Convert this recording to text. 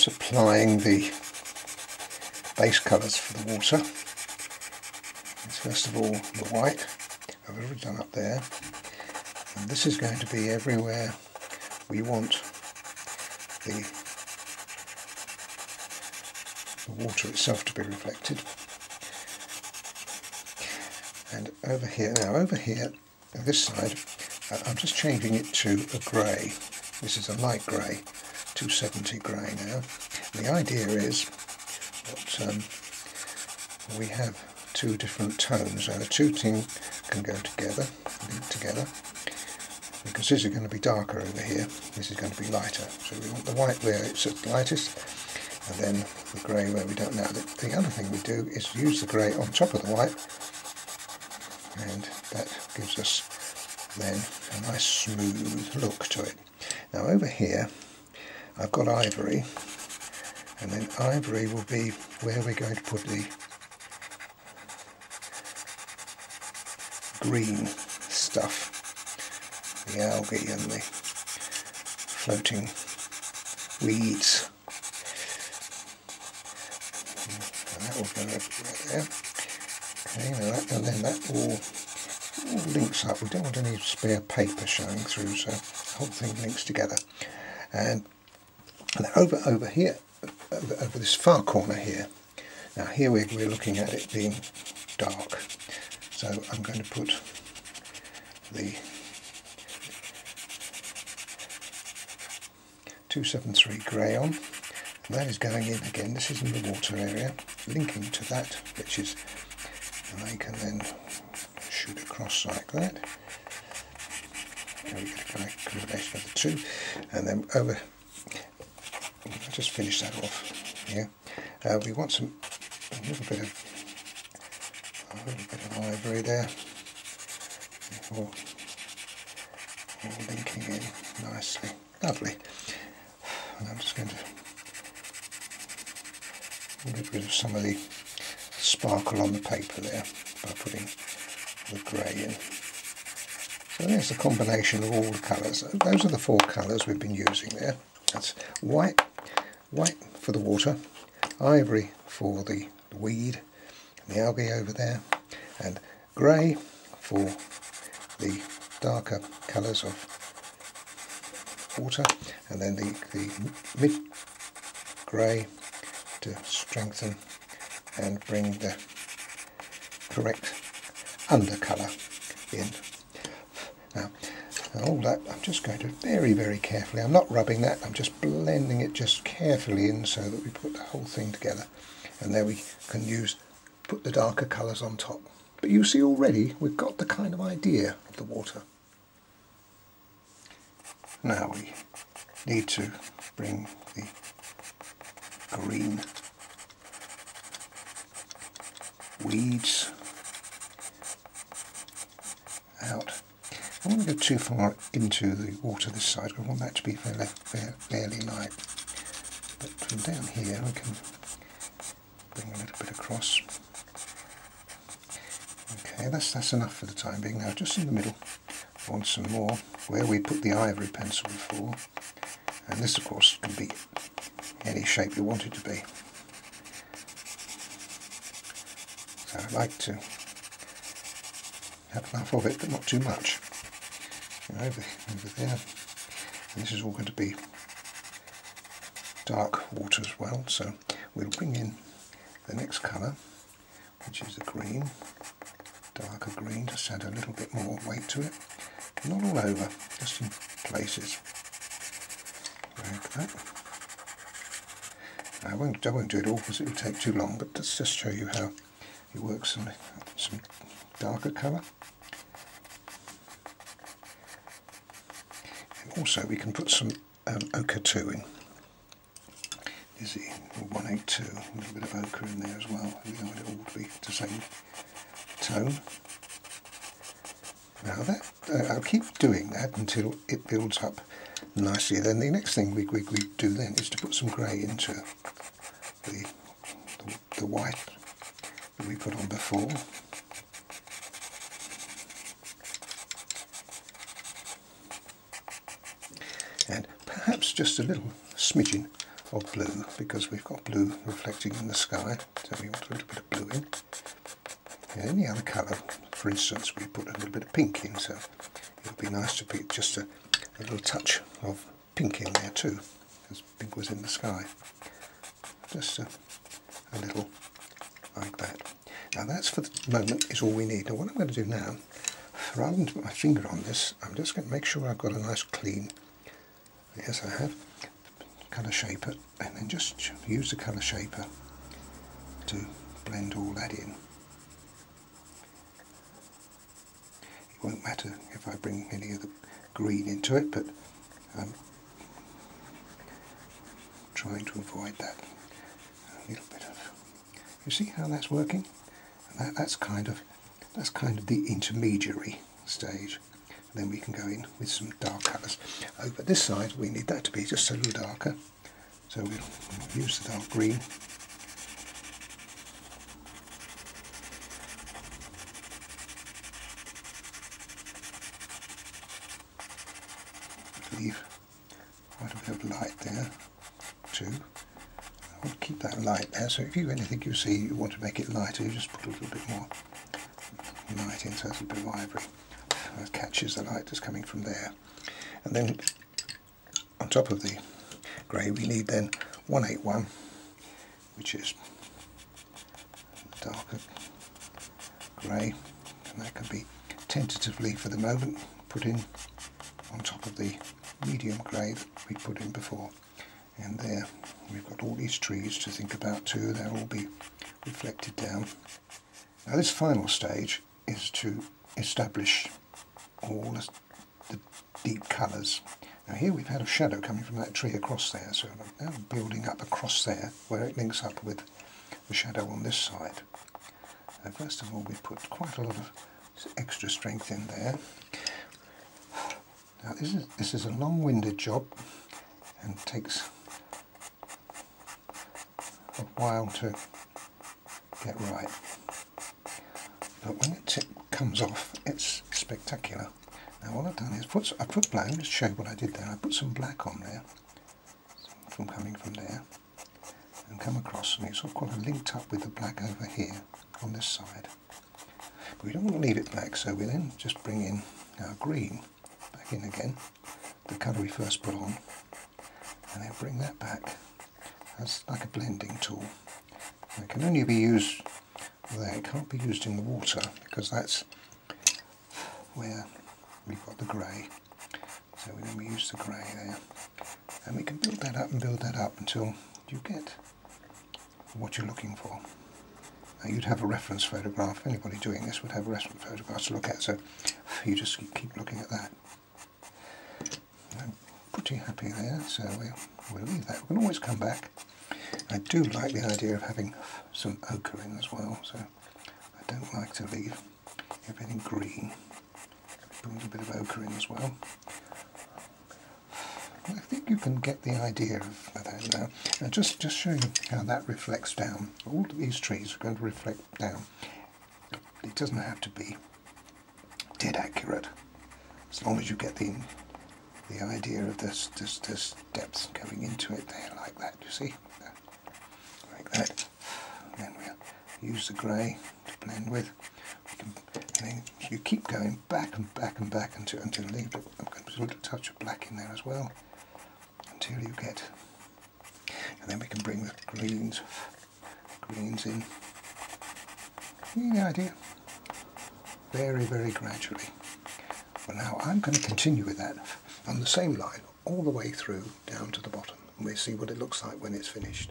just applying the base colours for the water. First of all, the white I've already done up there, and this is going to be everywhere we want the water itself to be reflected. And over here, on this side, I'm just changing it to a grey. This is a light grey, 270 grey now. And the idea is that we have two different tones, and the two things can go together, link together, because this is going to be darker over here, this is going to be lighter. So we want the white where it's at the lightest, and then the grey where we don't know. The other thing we do is use the grey on top of the white, and that gives us then a nice smooth look to it. Now over here I've got ivory, and then ivory will be where we're going to put the green stuff, the algae and the floating weeds. And that will go over there. Okay, now and then that all links up. We don't want any spare paper showing through, so the whole thing links together. And over here, over this far corner here, now here we're looking at it being dark. So I'm going to put the 273 grey on. And that is going in again. This is in the water area, linking to that, which is, and they can then shoot across like that. Okay, we get a combination of the two, and then over. I'll just finish that off here. We want a little bit of ivory there, all linking in nicely. Lovely. And I'm just going to get rid of some of the sparkle on the paper there by putting the grey in. So there's the combination of all the colours. Those are the four colours we've been using there. That's white for the water, ivory for the weed, and the algae over there, and grey for the darker colours of water, and then the mid grey to strengthen and bring the correct undercolour in. Now all that I'm just going to very carefully, I'm not rubbing that, I'm just blending it just carefully in so that we put the whole thing together, and there we can put the darker colours on top. But you see already we've got the kind of idea of the water. Now we need to bring the green weeds out. I don't want to go too far into the water this side, I want that to be fairly light. But from down here we can bring a little bit across. Okay, that's enough for the time being. Now just in the middle I want some more where we put the ivory pencil before, and this of course can be any shape you want it to be. So I like to have enough of it but not too much. Over there, and this is all going to be dark water as well, so we'll bring in the next colour, which is the green, darker green, just add a little bit more weight to it, not all over, just in places like that. I won't do it all because it will take too long, but let's just show you how it works on some darker colour. Also we can put some ochre 2 in. Is it 182? A little bit of ochre in there as well. We want it all to be the same tone. Now that I'll keep doing that until it builds up nicely. Then the next thing we do then is to put some grey into the white that we put on before. And perhaps just a little smidgen of blue, because we've got blue reflecting in the sky, so we want a little bit of blue in. And any other colour, for instance, we put a little bit of pink in, so it would be nice to put just a little touch of pink in there too, because pink was in the sky. Just a little like that. Now that's, for the moment, is all we need. Now what I'm going to do now, rather than put my finger on this, I'm just going to make sure I've got a nice clean, yes I have, colour shaper, and then just use the colour shaper to blend all that in. It won't matter if I bring any of the green into it, but I'm trying to avoid that. A little bit of, you see how that's working? And that's kind of the intermediary stage. And then we can go in with some dark colours. Over this side we need that to be just a little darker, so we'll use the dark green. Leave quite a bit of light there too. I want to keep that light there, so if anything you see you want to make it lighter, you just put a little bit more light in, so it's a bit of ivory. That catches the light that's coming from there. And then on top of the grey we need then 181, which is darker grey, and that can be tentatively for the moment put in on top of the medium grey that we put in before. And there we've got all these trees to think about too, they'll all be reflected down. Now this final stage is to establish all the deep colours. Now here we've had a shadow coming from that tree across there, so I'm now building up across there where it links up with the shadow on this side. So first of all we put quite a lot of extra strength in there. Now this is a long-winded job and takes a while to get right, but when it comes off it's spectacular. Now what I've done is I put black, let me just show you what I did there. I put some black on there from coming from there and come across, and it's sort of kind of linked up with the black over here on this side. But we don't want to leave it black, so we then just bring in our green back in again, the colour we first put on, and then bring that back as like a blending tool. It can only be used there, it can't be used in the water because that's where we've got the grey. So then we use the grey there, and we can build that up and build that up until you get what you're looking for. Now you'd have a reference photograph, anybody doing this would have a reference photograph to look at, so you just keep looking at that. I'm pretty happy there, so we'll leave that. We can always come back. I do like the idea of having some ochre in as well, so I don't like to leave everything green. Put a little bit of ochre in as well. I think you can get the idea of that now. Now just showing how that reflects down. All of these trees are going to reflect down. It doesn't have to be dead accurate, as long as you get the idea of this depth going into it there, like that, you see? Like that. And then we'll use the grey to blend with. And then you keep going back and back and back until you leave it. I'm going to put a little touch of black in there as well, until you get, and then we can bring the greens in. You get the idea? Very, very gradually. Well, now I'm going to continue with that on the same line all the way through down to the bottom, and we'll see what it looks like when it's finished.